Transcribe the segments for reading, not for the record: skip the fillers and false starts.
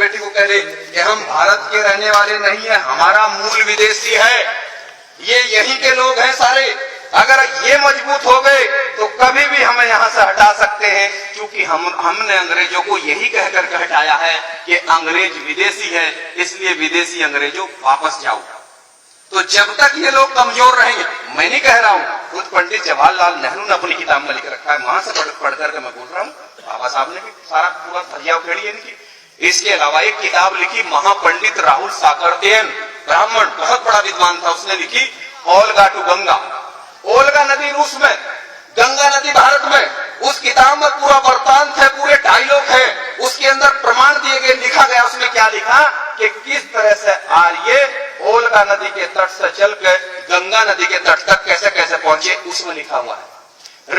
बेटी को कह रहे कि हम भारत के रहने वाले नहीं है, हमारा मूल विदेशी है, ये यहीं के लोग हैं सारे। अगर ये मजबूत हो गए तो कभी भी हमें यहाँ से हटा सकते हैं, क्योंकि हमने अंग्रेजों को यही कहकर के हटाया है कि अंग्रेज विदेशी है, इसलिए विदेशी अंग्रेजों वापस जाओ। तो जब तक ये लोग कमजोर रहेंगे, मैं नहीं कह रहा हूँ, खुद पंडित जवाहरलाल नेहरू ने अपनी किताब में लिख रखा है, वहां से पढ़ करके मैं बोल रहा हूँ, बाबा साहब ने भी सारा पूरा धजिया उखेड़ी है इनकी। इसके अलावा एक किताब लिखी महापंडित राहुल साकरदेन, ब्राह्मण, बहुत बड़ा विद्वान था, उसने लिखी ओल्गा टू गंगा। ओल्गा नदी रूस में, गंगा नदी भारत में। उस किताब में पूरा वृत्तांत है, पूरे डायलॉग है, उसके अंदर प्रमाण दिए गए, लिखा गया। उसमें क्या लिखा कि किस तरह से आर्य ओल्गा नदी के तट से चलकर गंगा नदी के तट तक कैसे कैसे पहुंचे, उसमें लिखा हुआ है।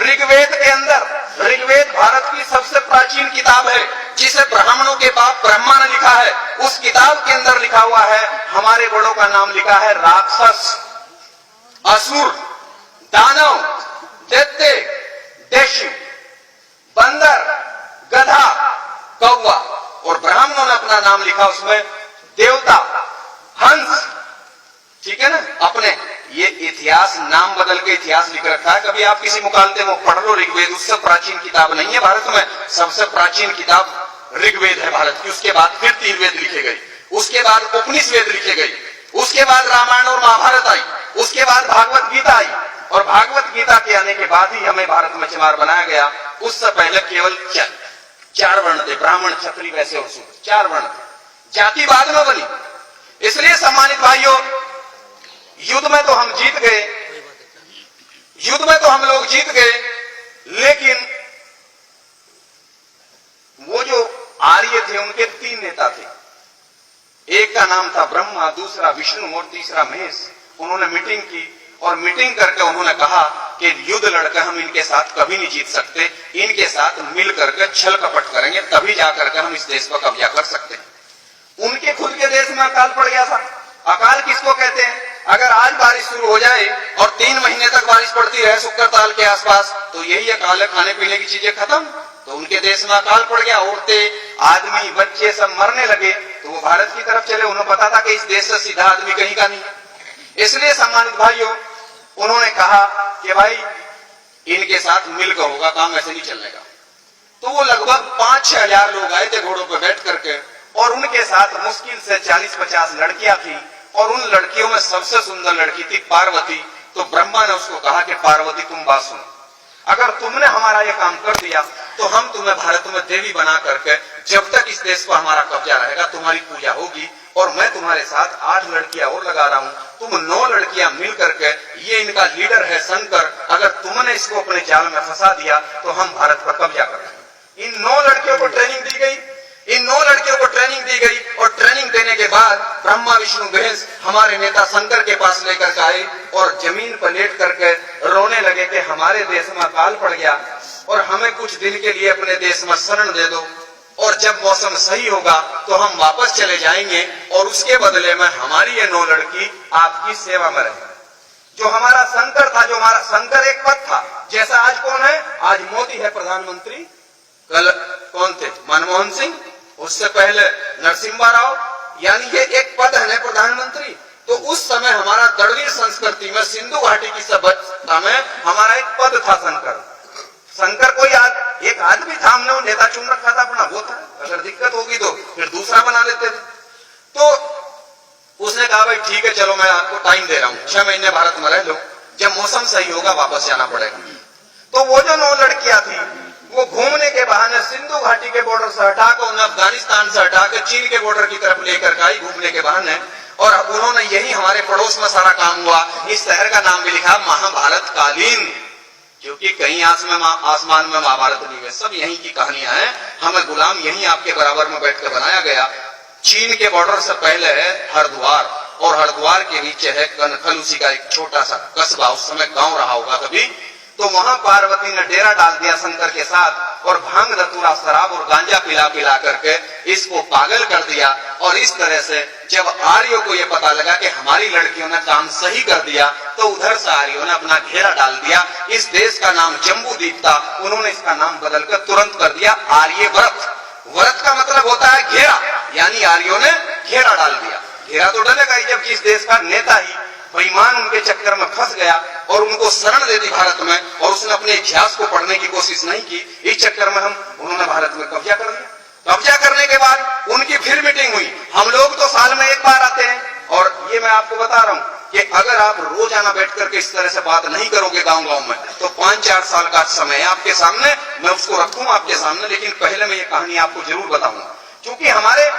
ऋग्वेद के अंदर, ऋग्वेद भारत की सबसे प्राचीन किताब है, जिसे ब्राह्मणों के बाप ब्रह्मा ने लिखा है। उस किताब के अंदर लिखा हुआ है, हमारे बड़ों का नाम लिखा है राक्षस, असुर, दानव, दैत्य, देशी, बंदर, गधा, कौवा, और ब्राह्मणों ने अपना नाम लिखा उसमें देवता, हंस, ठीक है ना। अपने ये इतिहास नाम बदल के इतिहास लिख रखा है। कभी आप किसी मुकालते में पढ़ लो ऋग्वेद, उससे प्राचीन किताब नहीं है भारत में, सबसे प्राचीन किताब ऋग्वेद है भारत की। उसके बाद फिर 3 वेद लिखे गए, उसके बाद उपनिषद लिखे गए, उसके बाद रामायण और महाभारत आई, उसके बाद भागवत गीता आई, और भागवत गीता के आने के बाद ही हमें भारत में चमार बनाया गया। उससे पहले केवल 4 वर्ण थे, ब्राह्मण, क्षत्रिय, वैश्य और शूद्र, 4 वर्ण थे। जाति बाद में बनी। इसलिए सम्मानित भाइयों, युद्ध में तो हम जीत गए, युद्ध में तो हम लोग जीत गए, लेकिन वो जो आर्य थे उनके 3 नेता थे। एक का नाम था ब्रह्मा, दूसरा विष्णु और तीसरा महेश। उन्होंने मीटिंग की और मीटिंग करके उन्होंने कहा कि युद्ध लड़कर हम इनके साथ कभी नहीं जीत सकते, इनके साथ मिल करके छल कपट करेंगे, तभी जाकर के हम इस देश पर कब्जा कर सकते हैं। उनके खुद के देश में अकाल पड़ गया था। अकाल किसको कहते हैं? अगर आज बारिश शुरू हो जाए और 3 महीने तक बारिश पड़ती रहे शुक्र ताल के आसपास, तो यही अकाल है, खाने पीने की चीजें खत्म। तो उनके देश में अकाल पड़ गया, औरतें, आदमी, बच्चे सब मरने लगे। तो वो भारत की तरफ चले, उन्हें पता था कि इस देश से सीधा आदमी कहीं का नहीं। इसलिए सम्मानित भाइयों, उन्होंने कहा कि भाई इनके साथ मिलकर होगा काम, ऐसे नहीं चलने का। तो वो लगभग 5-6 हजार लोग आए थे घोड़ों पर बैठ करके, और उनके साथ मुश्किल से 40-50 लड़कियां थी, और उन लड़कियों में सबसे सुंदर लड़की थी पार्वती। तो ब्रह्मा ने उसको कहा कि पार्वती तुम बात सुनो, अगर तुमने हमारा ये काम कर दिया तो हम तुम्हें भारत में देवी बना करके, जब तक इस देश पर हमारा कब्जा रहेगा तुम्हारी पूजा होगी, और मैं तुम्हारे साथ 8 लड़कियां और लगा रहा हूं, तुम 9 लड़कियां मिल करके, ये इनका लीडर है शंकर, अगर तुमने इसको अपने जाल में फंसा दिया तो हम भारत पर कब्जा करेंगे। इन 9 लड़कियों को ट्रेनिंग दी गई, इन 9 लड़कियों को ट्रेनिंग दी गई, और ट्रेनिंग देने के बाद ब्रह्मा विष्णु महेश हमारे नेता शंकर के पास लेकर के आए, और जमीन पर लेट करके रोने लगे कि हमारे देश में अकाल पड़ गया और हमें कुछ दिन के लिए अपने देश में शरण दे दो, और जब मौसम सही होगा तो हम वापस चले जाएंगे, और उसके बदले में हमारी ये 9 लड़की आपकी सेवा में रहेगी। जो हमारा शंकर था, जो हमारा शंकर एक पद था, जैसा आज कौन है? आज मोदी है प्रधानमंत्री, कल कौन थे? मनमोहन सिंह, उससे पहले नरसिम्हा राव, यानी ये एक पद है प्रधानमंत्री। तो उस समय हमारा द्रविड़ संस्कृति में, सिंधु घाटी की सभ्यता में हमारा एक पद था शंकर। शंकर कोई एक आदमी था, हमने वो नेता चुन रखा था अपना, वो था, अगर दिक्कत होगी तो फिर दूसरा बना लेते थे। तो उसने कहा भाई ठीक है, चलो मैं आपको टाइम दे रहा हूँ, 6 महीने भारत में रह लो, जब मौसम सही होगा वापस जाना पड़ेगा। तो वो जो 9 लड़कियां थी, वो घूमने के बहाने सिंधु घाटी के बॉर्डर से हटाकर, उन्हें अफगानिस्तान से हटाकर चीन के बॉर्डर की तरफ लेकर आई घूमने के बहाने, और उन्होंने यही हमारे पड़ोस में सारा काम हुआ। इस शहर का नाम भी लिखा महाभारत कालीन, क्योंकि कहीं आसमान में महाभारत नहीं है, सब यहीं की कहानियां हैं। हमें गुलाम यहीं आपके बराबर में बैठ कर बनाया गया। चीन के बॉर्डर से पहले है हरिद्वार, और हरिद्वार के नीचे है कनखल, उसी का एक छोटा सा कस्बा, उस समय गांव रहा होगा कभी। तो वहां पार्वती ने डेरा डाल दिया शंकर के साथ, और भांग धतूरा शराब और गांजा पिला करके इसको पागल कर दिया। और इस तरह से जब आर्यों को यह पता लगा कि हमारी लड़कियों ने काम सही कर दिया, तो उधर से आर्यों ने अपना घेरा डाल दिया। इस देश का नाम जम्बू द्वीप था, उन्होंने इसका नाम बदलकर तुरंत कर दिया आर्यव्रत। व्रत का मतलब होता है घेरा, यानी यानी आर्यों ने घेरा डाल दिया। घेरा तो डलेगा ही जब जिस देश का नेता ही बेईमान उनके चक्कर में फंस गया और उनको शरण दे दी भारत में, और उसने अपने इतिहास को पढ़ने की कोशिश नहीं की, इस चक्कर में उन्होंने भारत में कब्जा कर लिया। कब्जा करने के बाद उनकी फिर मीटिंग हुई। हम लोग तो साल में एक बार आते हैं, और ये मैं आपको बता रहा हूं कि अगर आप रोजाना बैठ करके इस तरह से बात नहीं करोगे गांव गांव में, तो 5-4 साल का समय है आपके सामने, मैं उसको रखूं आपके सामने। लेकिन पहले मैं ये कहानी आपको जरूर बताऊंगा, क्योंकि हमारे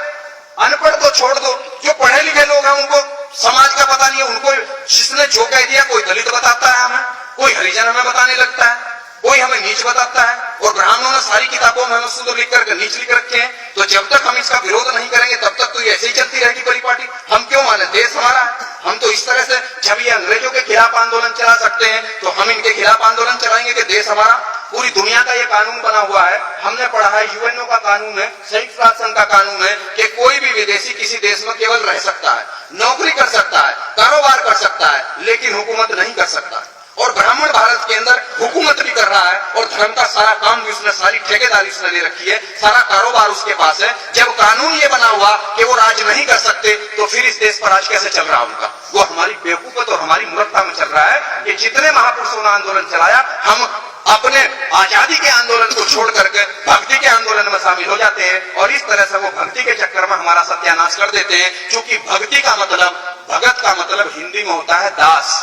अनपढ़ तो छोड़ दो, जो पढ़े लिखे लोग हैं उनको समाज का पता नहीं है। उनको जिसने जो कह दिया, कोई दलित बताता है हमें, कोई हरिजन हमें बताने लगता है, कोई हमें नीच बताता है, और ब्राह्मणों ने सारी किताबों में हमें शुद्ध लिख करके नीच लिख रखे हैं। तो जब तक हम इसका विरोध नहीं करेंगे तब तक तो ये ऐसे ही चलती रहेगी परिपाटी। हम क्यों माने, देश हमारा है। हम तो इस तरह से, जब ये अंग्रेजों के खिलाफ आंदोलन चला सकते हैं तो हम इनके खिलाफ आंदोलन चलाएंगे कि देश हमारा। पूरी दुनिया का ये कानून बना हुआ है, हमने पढ़ा है, यूएनओ का कानून है, संयुक्त राष्ट्र संघ का कानून है कि कोई भी विदेशी किसी देश में केवल रह सकता है, नौकरी कर सकता है, कारोबार कर सकता है, लेकिन हुकूमत नहीं कर सकता। और ब्राह्मण भारत के अंदर हुकूमत भी कर रहा है, और धर्म का सारा काम भी उसने, सारी ठेकेदारी उसने ले रखी है, सारा कारोबार उसके पास है। जब कानून ये बना हुआ कि वो राज नहीं कर सकते, तो फिर इस देश पर राज कैसे चल रहा उनका? वो हमारी बेवकूफत और हमारी मूर्खता में चल रहा है कि जितने महापुरुषों ने आंदोलन चलाया, हम अपने आजादी के आंदोलन को छोड़ करके भक्ति के आंदोलन में शामिल हो जाते हैं, और इस तरह से वो भक्ति के चक्कर में हमारा सत्यानाश कर देते हैं। क्योंकि भक्ति का मतलब, भगत का मतलब हिंदी में होता है दास,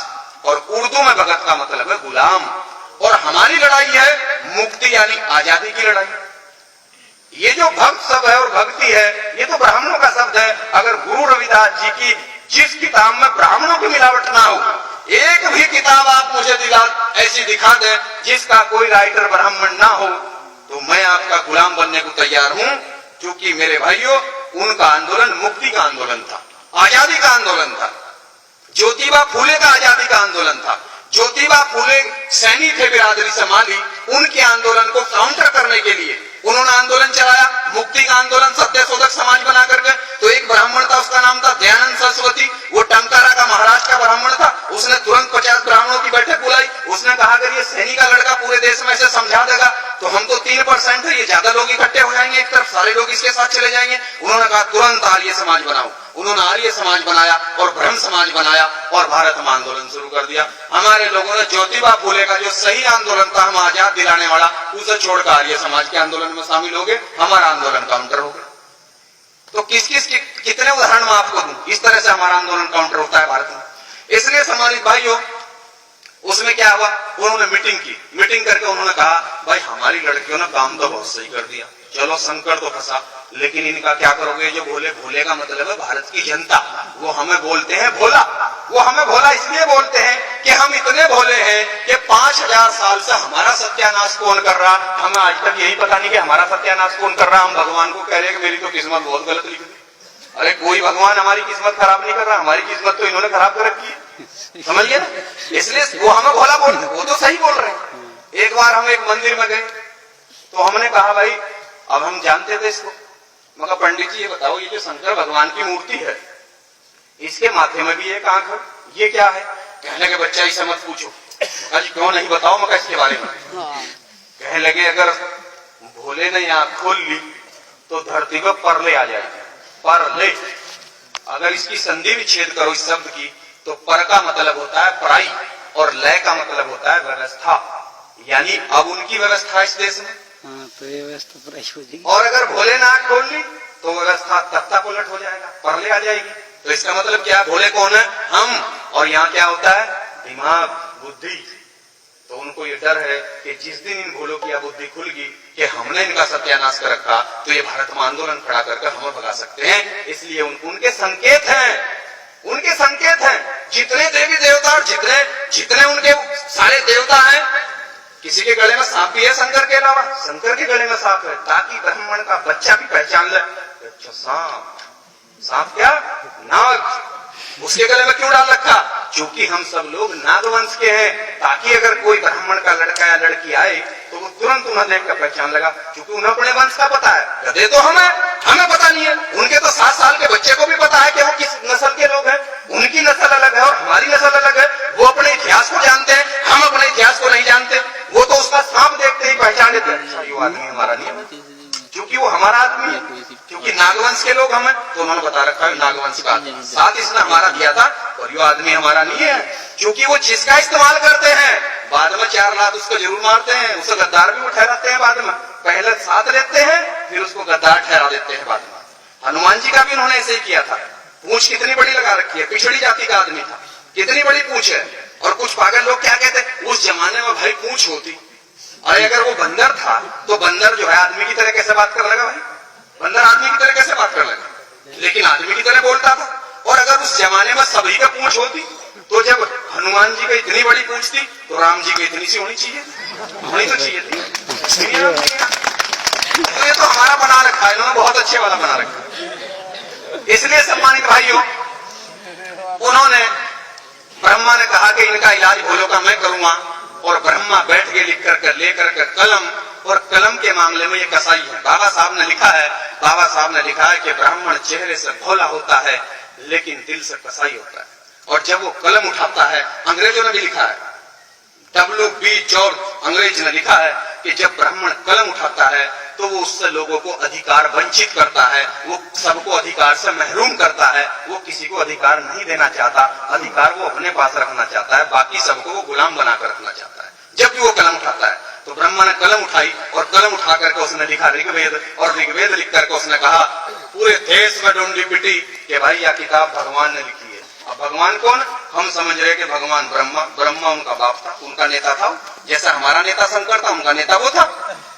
और उर्दू में भगत का मतलब है गुलाम। और हमारी लड़ाई है मुक्ति यानी आजादी की लड़ाई। ये जो भक्त शब्द है और भक्ति है, ये तो ब्राह्मणों का शब्द है। अगर गुरु रविदास जी की जिस किताब में ब्राह्मणों की मिलावट ना हो, एक भी किताब आप मुझे ऐसी दिखा दें जिसका कोई राइटर ब्राह्मण ना हो, तो मैं आपका गुलाम बनने को तैयार हूं। क्योंकि मेरे भाइयों, उनका आंदोलन मुक्ति का आंदोलन था, आजादी का आंदोलन था। ज्योतिबा फूले का आजादी का आंदोलन था। ज्योतिबा फूले सैनी थे बिरादरी संभाली, उनके आंदोलन को काउंटर करने के लिए उन्होंने आंदोलन चलाया, मुक्ति का आंदोलन, सत्यशोधक समाज बना करके। तो एक ब्राह्मण था, उसका नाम था दयानंद सरस्वती, वो टंकारा का महाराष्ट्र का ब्राह्मण था। उसने तुरंत 50 ब्राह्मणों की बैठक बुलाई। उसने कहा अगर ये सैनी का लड़का पूरे देश में ऐसे समझा देगा तो हम तो 3% है, ये ज्यादा लोग इकट्ठे हो जाएंगे, एक तरफ सारे लोग इसके साथ चले जाएंगे। उन्होंने कहा तुरंत आर्य समाज बनाओ। उन्होंने आर्य समाज बनाया और ब्रह्म समाज बनाया, और भारत में आंदोलन शुरू कर दिया। हमारे लोगों ने ज्योतिबा फूले का जो सही आंदोलन था, हम आजाद दिलाने वाला, उसे छोड़कर आर्य समाज के आंदोलन में शामिल हो गए। हमारा आंदोलन काउंटर हो गया। तो कितने उदाहरण मैं आपको दूं, इस तरह से हमारा आंदोलन काउंटर होता है भारत में। इसलिए सम्मानित भाइयों, उसमें क्या हुआ, उन्होंने मीटिंग की। मीटिंग करके उन्होंने कहा भाई हमारी लड़कियों ने काम तो बहुत सही कर दिया, चलो संकट तो फंसा, लेकिन इनका क्या करोगे? जो भोले, भोले का मतलब है भारत की जनता, वो हमें बोलते हैं भोला। वो हमें भोला इसलिए बोलते हैं कि हम इतने भोले हैं कि 5000 साल से हमारा सत्यानाश कौन कर रहा, हमें आज तक यही पता नहीं कि हमारा सत्यानाश कौन कर रहा। हम भगवान को कह रहे हैं कि मेरी तो किस्मत बहुत गलत लिखी। अरे कोई भगवान हमारी किस्मत खराब नहीं कर रहा, हमारी किस्मत तो इन्होंने खराब कर रखी है, समझिए ना। इसलिए वो हमें भोला बोल रहे, वो तो सही बोल रहे हैं। एक बार हम एक मंदिर में गए तो हमने कहा भाई, अब हम जानते थे इसको, मगर पंडित जी ये बताओ, ये जो शंकर भगवान की मूर्ति है, इसके माथे में भी एक आंख है, ये क्या है? कहने लगे बच्चा इसे मत पूछो। जी क्यों नहीं, बताओ मगर इसके बारे में। कहने लगे अगर भोले ने आंख खोल ली तो धरती पर परले आ जाएगी। परले, अगर इसकी संधि विच्छेद करो इस शब्द की, तो पर का मतलब होता है पराई, और लय का मतलब होता है व्यवस्था। यानी अब उनकी व्यवस्था इस देश में, तो ये व्यवस्था पराई हो जाएगी। और अगर भोले ने आंख खोल ली तो व्यवस्था तख्ता पलट हो जाएगा, परले आ जाएगी। तो इसका मतलब क्या, भोले कौन है? हम। और यहाँ क्या होता है? दिमाग, बुद्धि। तो उनको ये डर है कि जिस दिन इन भोलों की बुद्धि खुल गई कि हमने इनका सत्यानाश कर रखा, तो ये भारत में आंदोलन खड़ा करके हमें भगा सकते हैं। इसलिए उनके संकेत हैं, उनके संकेत हैं। जितने देवी देवता और जितने उनके सारे देवता हैं, किसी के गले में सांप भी है शंकर के अलावा, शंकर के गले में सांप है, ताकि ब्राह्मण का बच्चा भी पहचान ले, अच्छा सांप। सांप क्या? नाग। उसके गले में क्यों डाल रखा? क्योंकि हम सब लोग नागवंश के हैं, ताकि अगर कोई ब्राह्मण का लड़का या लड़की आए तो वो तुरंत उन्हें देखकर पहचान लगा, क्योंकि उन्हें अपने वंश का पता है। गधे तो हमें पता नहीं है। उनके तो 7 साल के बच्चे को भी पता है कि वो किस नस्ल के लोग हैं। उनकी नस्ल अलग है और हमारी नस्ल अलग है। वो अपने इतिहास को जानते हैं, हम अपने इतिहास को नहीं जानते। वो तो उसका सांप देखते ही पहचान लेते हैं, अच्छा ये आदमी हमारा नहीं है, क्योंकि वो हमारा आदमी है। क्योंकि नागवंश के लोग हम में? तो उन्होंने बता रखा है नागवंश का साथ इसने हमारा दिया था और यो आदमी हमारा नहीं है, क्योंकि वो जिसका इस्तेमाल करते हैं बाद में 4 लात उसको जरूर मारते हैं, उसे गद्दार भी वो ठहराते हैं बाद में, पहले साथ लेते हैं फिर उसको गद्दार ठहरा देते हैं बाद में। हनुमान जी का भी उन्होंने ऐसे ही किया था। पूंछ कितनी बड़ी लगा रखी है, पिछड़ी जाति का आदमी था, कितनी बड़ी पूंछ है। और कुछ पागल लोग क्या कहते हैं, उस जमाने में भाई पूंछ होती, अरे अगर वो बंदर था तो बंदर जो है आदमी की तरह कैसे बात कर लगा भाई, बंदर आदमी की तरह कैसे बात कर लगा, लेकिन आदमी की तरह बोलता था। और अगर उस जमाने में सभी का पूंछ होती तो जब हनुमान जी को इतनी बड़ी पूंछ थी तो राम जी को इतनी सी होनी चाहिए, होनी तो चाहिए थी। तो ये तो हमारा बना रखा है, इन्होंने बहुत अच्छे वाला बना रखा। इसलिए सम्मानित भाइयों, उन्होंने ब्रह्मा ने कहा कि इनका इलाज भोलों का मैं करूंगा, और ब्रह्मा बैठ के लिख कर लेकर के कलम, और कलम के मामले में ये कसाई है। बाबा साहब ने लिखा है, बाबा साहब ने लिखा है कि ब्राह्मण चेहरे से भोला होता है लेकिन दिल से कसाई होता है। और जब वो कलम उठाता है, अंग्रेजों ने भी लिखा है, W.B. जॉर्ज अंग्रेज ने लिखा है कि जब ब्राह्मण कलम उठाता है तो वो उससे लोगों को अधिकार वंचित करता है, वो सबको अधिकार से महरूम करता है, वो किसी को अधिकार नहीं देना चाहता, अधिकार वो अपने पास रखना चाहता है, बाकी सबको वो गुलाम बनाकर रखना चाहता है। जब भी वो कलम उठाता है तो ब्रह्मा ने कलम उठाई और कलम उठा करके उसने लिखा ऋग्वेद, और ऋग्वेद लिख करके उसने कहा पूरे देश में डोंडी पिटी कि भाई यह किताब भगवान ने लिखी है। अब भगवान कौन? हम समझ रहे कि भगवान ब्रह्मा, ब्रह्मा उनका बाप था, उनका नेता था, जैसा हमारा नेता शंकर था उनका नेता वो था।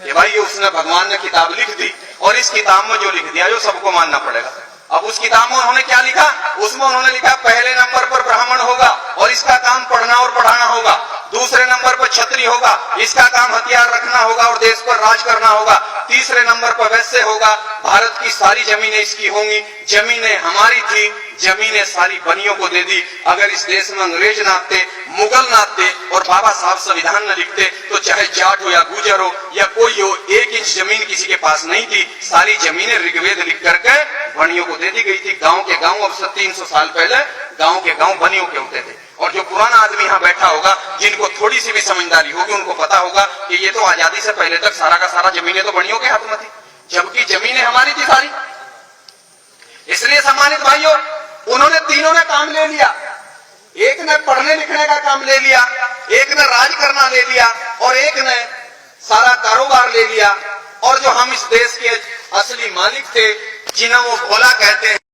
कि भाई ये उसने, भगवान ने किताब लिख दी और इस किताब में जो लिख दिया जो सबको मानना पड़ेगा। अब उस किताब में उन्होंने क्या लिखा? उसमें उन्होंने लिखा पहले नंबर पर ब्राह्मण होगा और इसका काम पढ़ना और पढ़ाना होगा, दूसरे नंबर पर क्षत्रिय होगा, इसका काम हथियार रखना होगा और देश पर राज करना होगा, तीसरे नंबर पर वैश्य होगा, भारत की सारी जमीनें इसकी होंगी, जमीनें हमारी थी, जमीनें सारी बनियों को दे दी। अगर इस देश में अंग्रेज ना आते, मुगल ना आते और बाबा साहब संविधान न लिखते तो चाहे जाट हो या गुजर हो या कोई हो, 1 इंच जमीन किसी के पास नहीं थी, सारी जमीनें ऋग्वेद लिख करके बनियों को दे दी गई थी। गांव के गांव, अब से 300 साल पहले गांव के गांव बनियों के होते थे। और जो पुराना आदमी यहाँ बैठा होगा, जिनको थोड़ी सी भी समझदारी होगी, उनको पता होगा कि ये तो आजादी से पहले तक सारा का सारा जमीनें तो बनियों के हाथ में थी, जबकि जमीनें हमारी थी सारी। इसलिए सम्मानित भाइयों, उन्होंने तीनों ने काम ले लिया। एक ने पढ़ने लिखने का काम ले लिया, एक ने राज करना ले लिया और एक ने सारा कारोबार ले लिया। और जो हम इस देश के असली मालिक थे, जिन्हें वो भोला कहते हैं,